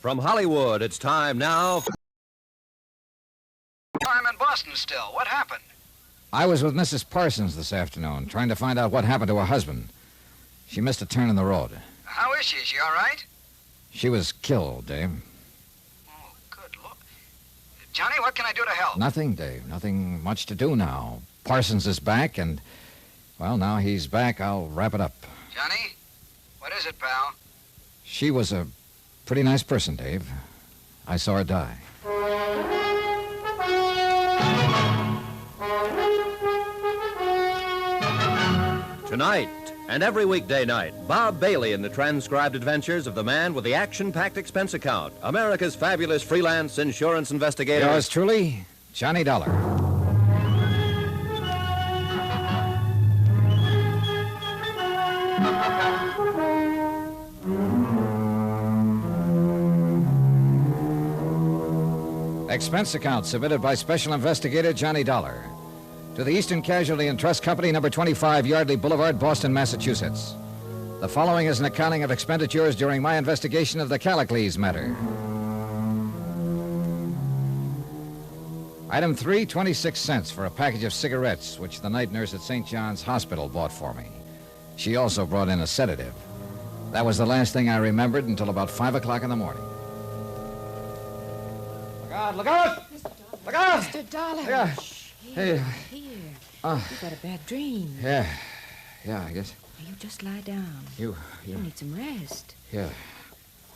From Hollywood, it's time now. I'm in Boston still. What happened? I was with Mrs. Parsons this afternoon, trying to find out what happened to her husband. She missed a turn in the road. How is she? Is she all right? She was killed, Dave. Oh, good Lord. Johnny, what can I do to help? Nothing, Dave. Nothing much to do now. Parsons is back, and, well, now he's back, I'll wrap it up. Johnny, what is it, pal? She was a pretty nice person, Dave. I saw her die. Tonight and every weekday night, Bob Bailey in the transcribed adventures of the man with the action-packed expense account, America's fabulous freelance insurance investigator. Yours truly, Johnny Dollar. Expense account submitted by Special Investigator Johnny Dollar to the Eastern Casualty and Trust Company, number 25 Yardley Boulevard, Boston, Massachusetts. The following is an accounting of expenditures during my investigation of the Callicles matter. Item 3, 26 cents for a package of cigarettes, which the night nurse at St. John's Hospital bought for me. She also brought in a sedative. That was the last thing I remembered until about 5 o'clock in the morning. Look out! Look out! Look out! Mr. Dollar. Look out! Hey. Here. You've got a bad dream. Yeah, I guess. Now, you just lie down. You. You need some rest. Yeah.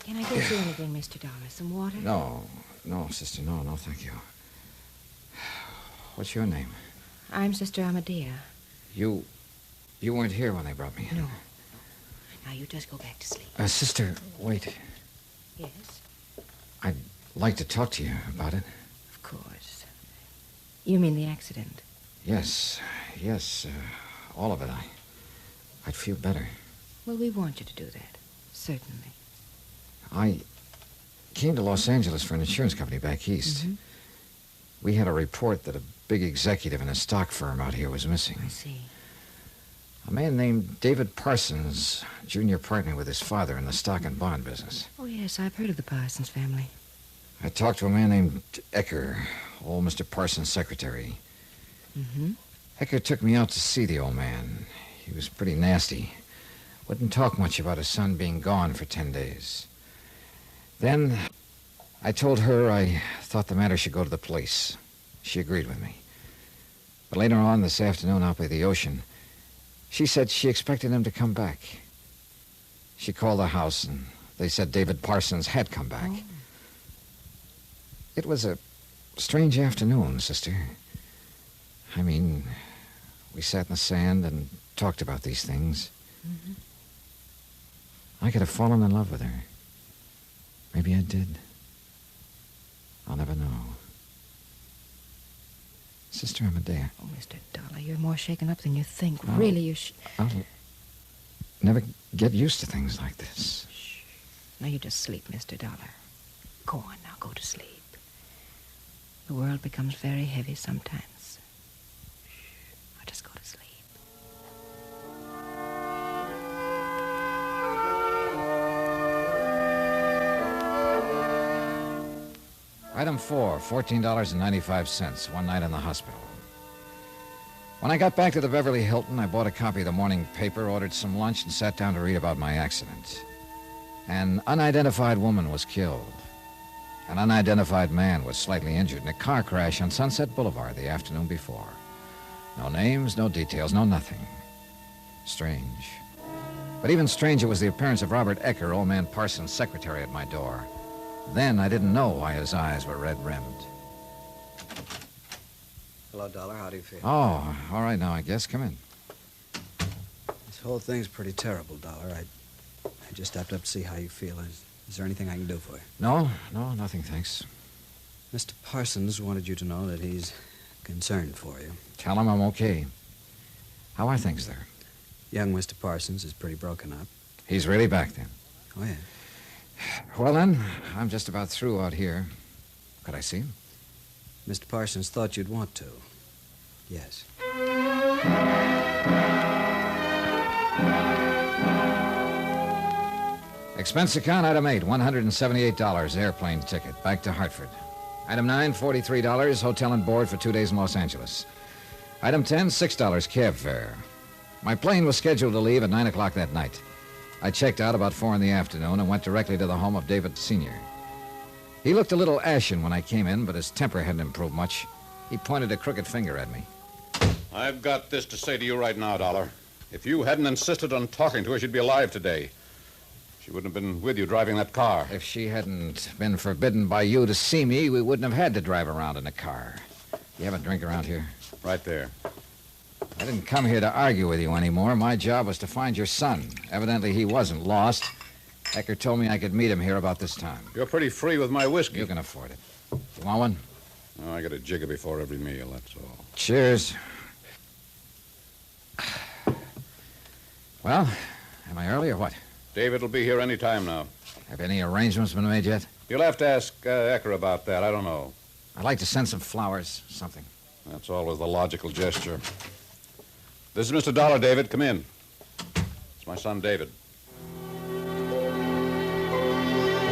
Can I get you anything, Mr. Dollar? Some water? No, sister, no, thank you. What's your name? I'm Sister Amadea. You weren't here when they brought me in. No. Now, you just go back to sleep. Sister, wait. Yes? I'd like to talk to you about it. Of course. You mean the accident? Yes, all of it. I'd feel better. Well, we want you to do that. Certainly. I came to Los Angeles for an insurance company back east. Mm-hmm. We had a report that a big executive in a stock firm out here was missing. I see. A man named David Parsons, junior partner with his father in the stock and bond business. Oh, yes, I've heard of the Parsons family. I talked to a man named Ecker, old Mr. Parsons' secretary. Mm-hmm. Ecker took me out to see the old man. He was pretty nasty. Wouldn't talk much about his son being gone for 10 days. Then I told her I thought the matter should go to the police. She agreed with me. But later on this afternoon out by the ocean, she said she expected him to come back. She called the house, and they said David Parsons had come back. Oh. It was a strange afternoon, sister. I mean, we sat in the sand and talked about these things. Mm-hmm. I could have fallen in love with her. Maybe I did. I'll never know. Sister Amadea. Oh, Mr. Dollar, you're more shaken up than you think. Really, you I'll never get used to things like this. Shh. Now you just sleep, Mr. Dollar. Go on now, go to sleep. The world becomes very heavy sometimes. Shh. Now just go to sleep. Item 4, $14.95, one night in the hospital. When I got back to the Beverly Hilton, I bought a copy of the morning paper, ordered some lunch, and sat down to read about my accident. An unidentified woman was killed. An unidentified man was slightly injured in a car crash on Sunset Boulevard the afternoon before. No names, no details, no nothing. Strange. But even stranger was the appearance of Robert Ecker, old man Parsons' secretary, at my door. Then I didn't know why his eyes were red-rimmed. Hello, Dollar. How do you feel? Oh, all right now, I guess. Come in. This whole thing's pretty terrible, Dollar. I just stepped up to see how you feel. Is there anything I can do for you? No, nothing, thanks. Mr. Parsons wanted you to know that he's concerned for you. Tell him I'm okay. How are things there? Young Mr. Parsons is pretty broken up. He's really back, then? Oh, yeah. Well, then, I'm just about through out here. Could I see him? Mr. Parsons thought you'd want to. Yes. Expense account, item 8, $178, airplane ticket, back to Hartford. Item 9, $43, hotel and board for 2 days in Los Angeles. Item 10, $6 cab fare. My plane was scheduled to leave at 9 o'clock that night. I checked out about 4 in the afternoon and went directly to the home of David Sr. He looked a little ashen when I came in, but his temper hadn't improved much. He pointed a crooked finger at me. I've got this to say to you right now, Dollar. If you hadn't insisted on talking to her, she'd be alive today. She wouldn't have been with you driving that car. If she hadn't been forbidden by you to see me, we wouldn't have had to drive around in a car. You have a drink around here? Right there. I didn't come here to argue with you anymore. My job was to find your son. Evidently, he wasn't lost. Ecker told me I could meet him here about this time. You're pretty free with my whiskey. You can afford it. You want one? Oh, I get a jigger before every meal, that's all. Cheers. Well, am I early or what? David will be here any time now. Have any arrangements been made yet? You'll have to ask Ecker about that. I don't know. I'd like to send some flowers, something. That's always the logical gesture. This is Mr. Dollar, David. Come in. It's my son, David. The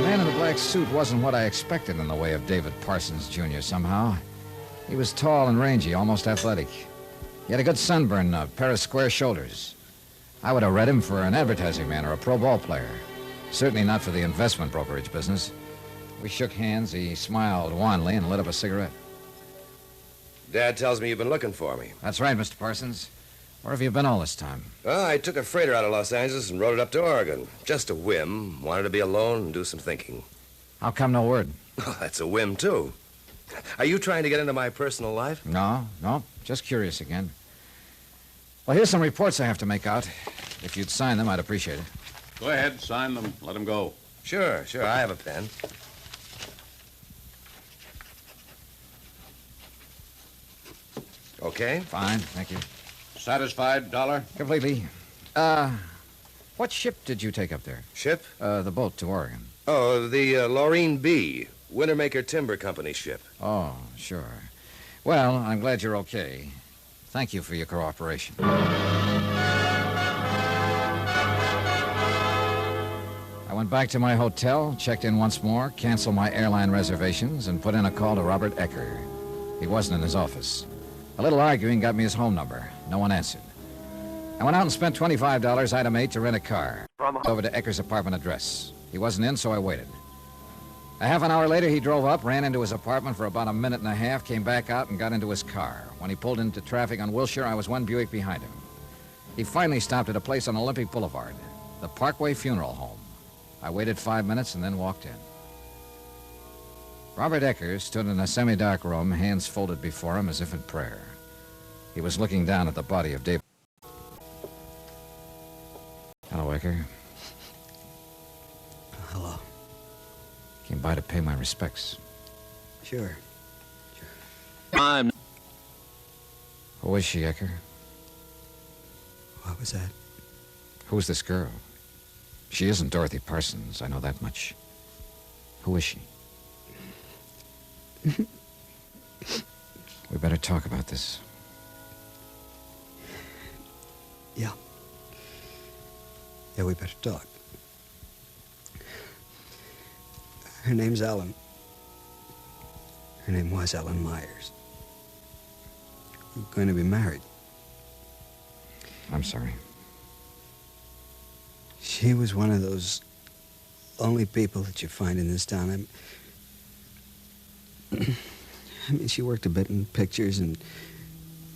man in the black suit wasn't what I expected in the way of David Parsons, Jr., somehow. He was tall and rangy, almost athletic. He had a good sunburn, a pair of square shoulders. I would have read him for an advertising man or a pro ball player. Certainly not for the investment brokerage business. We shook hands. He smiled wanly and lit up a cigarette. Dad tells me you've been looking for me. That's right, Mr. Parsons. Where have you been all this time? Well, I took a freighter out of Los Angeles and rode it up to Oregon. Just a whim. Wanted to be alone and do some thinking. How come no word? Oh, that's a whim, too. Are you trying to get into my personal life? No. Just curious again. Well, here's some reports I have to make out. If you'd sign them, I'd appreciate it. Go ahead, sign them. Let them go. Sure. I have a pen. Okay. Fine, thank you. Satisfied, Dollar? Completely. What ship did you take up there? Ship? The boat to Oregon. Oh, the Laureen B. Wintermaker Timber Company ship. Oh, sure. Well, I'm glad you're okay. Thank you for your cooperation. I went back to my hotel, checked in once more, canceled my airline reservations, and put in a call to Robert Ecker. He wasn't in his office. A little arguing got me his home number. No one answered. I went out and spent $25, item 8, to rent a car. Over to Ecker's apartment address. He wasn't in, so I waited. A half an hour later, he drove up, ran into his apartment for about a minute and a half, came back out and got into his car. When he pulled into traffic on Wilshire, I was one Buick behind him. He finally stopped at a place on Olympic Boulevard, the Parkway Funeral Home. I waited 5 minutes and then walked in. Robert Ecker stood in a semi-dark room, hands folded before him as if in prayer. He was looking down at the body of David. Hello, Ecker. Hello. Came by to pay my respects. Sure. I'm... Who is she, Ecker? What was that? Who's this girl? She isn't Dorothy Parsons, I know that much. Who is she? We better talk about this. Yeah. Yeah, we better talk. Her name's Ellen. Her name was Ellen Myers. We're going to be married. I'm sorry. She was one of those lonely people that you find in this town. I mean, she worked a bit in pictures and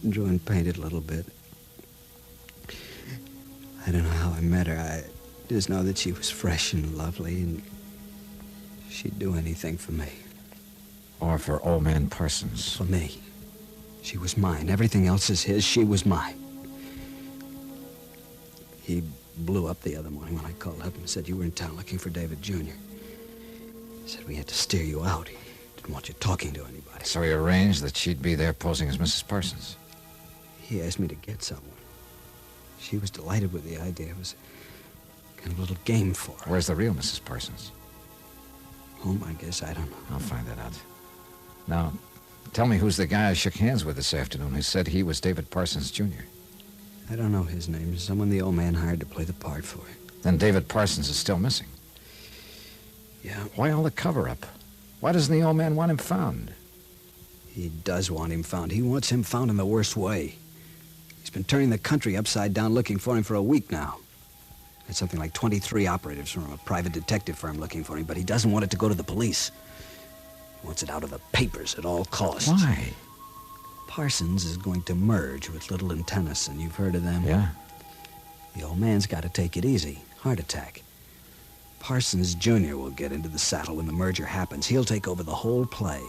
drew and painted a little bit. I don't know how I met her. I just know that she was fresh and lovely, and she'd do anything for me. Or for old man Parsons. For me. She was mine. Everything else is his. She was mine. He blew up the other morning when I called up and said you were in town looking for David Jr. He said we had to steer you out. He didn't want you talking to anybody. So he arranged that she'd be there posing as Mrs. Parsons. He asked me to get someone. She was delighted with the idea. It was kind of a little game for her. Where's the real Mrs. Parsons? Home, I guess. I don't know. I'll find that out. Now, tell me who's the guy I shook hands with this afternoon who said he was David Parsons, Jr.? I don't know his name. Someone the old man hired to play the part for him. Then David Parsons is still missing. Yeah? Why all the cover-up? Why doesn't the old man want him found? He does want him found. He wants him found in the worst way. He's been turning the country upside down looking for him for a week now. There's something like 23 operatives from a private detective firm looking for him, but he doesn't want it to go to the police. He wants it out of the papers at all costs. Why? Parsons is going to merge with Little and Tennyson. You've heard of them? Yeah. The old man's got to take it easy. Heart attack. Parsons Jr. will get into the saddle when the merger happens. He'll take over the whole play.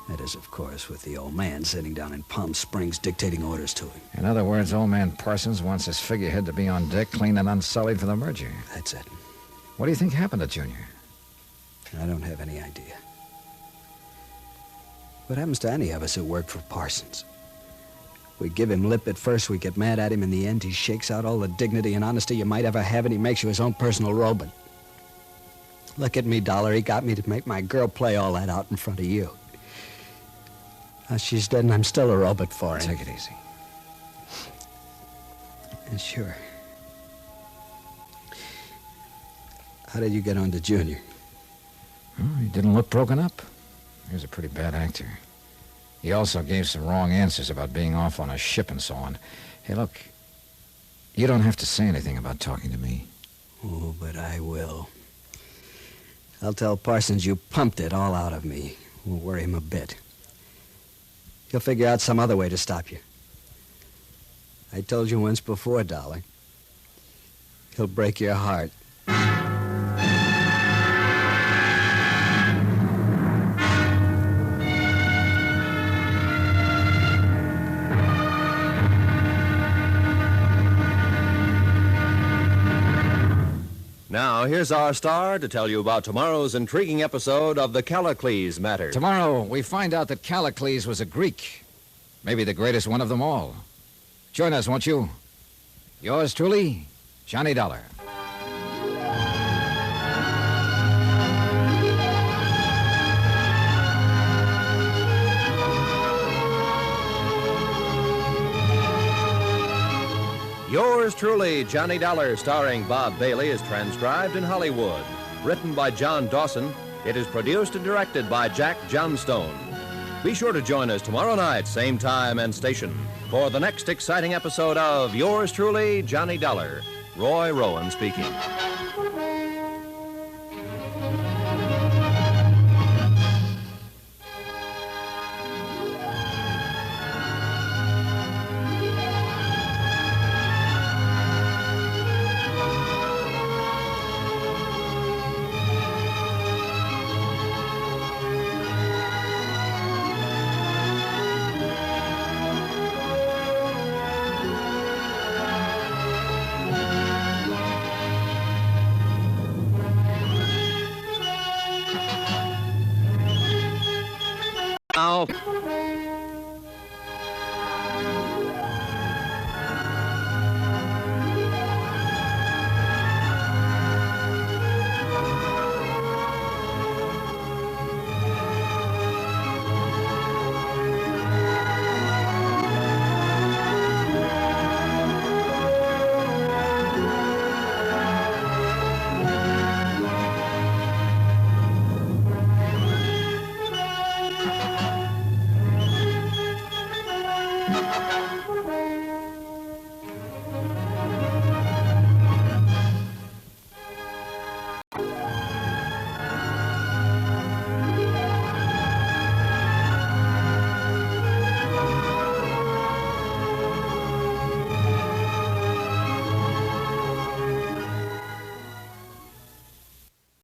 That is, of course, with the old man sitting down in Palm Springs dictating orders to him. In other words, old man Parsons wants his figurehead to be on deck, clean and unsullied for the merger. That's it. What do you think happened to Junior? I don't have any idea. What happens to any of us who work for Parsons? We give him lip at first, we get mad at him. In the end, he shakes out all the dignity and honesty you might ever have, and he makes you his own personal robot. Look at me, Dollar. He got me to make my girl play all that out in front of you. Now she's dead, and I'm still a robot for him. Take it easy. Sure. How did you get on to Junior? Oh, he didn't look broken up. He was a pretty bad actor. He also gave some wrong answers about being off on a ship and so on. Hey, look, you don't have to say anything about talking to me. Oh, but I will. I'll tell Parsons you pumped it all out of me. Won't worry him a bit. He'll figure out some other way to stop you. I told you once before, Dollar. He'll break your heart. Now, here's our star to tell you about tomorrow's intriguing episode of the Callicles matter. Tomorrow, we find out that Callicles was a Greek. Maybe the greatest one of them all. Join us, won't you? Yours truly, Johnny Dollar. Yours truly, Johnny Dollar, starring Bob Bailey, is transcribed in Hollywood. Written by John Dawson, it is produced and directed by Jack Johnstone. Be sure to join us tomorrow night, same time and station, for the next exciting episode of Yours truly, Johnny Dollar. Roy Rowan speaking. Now,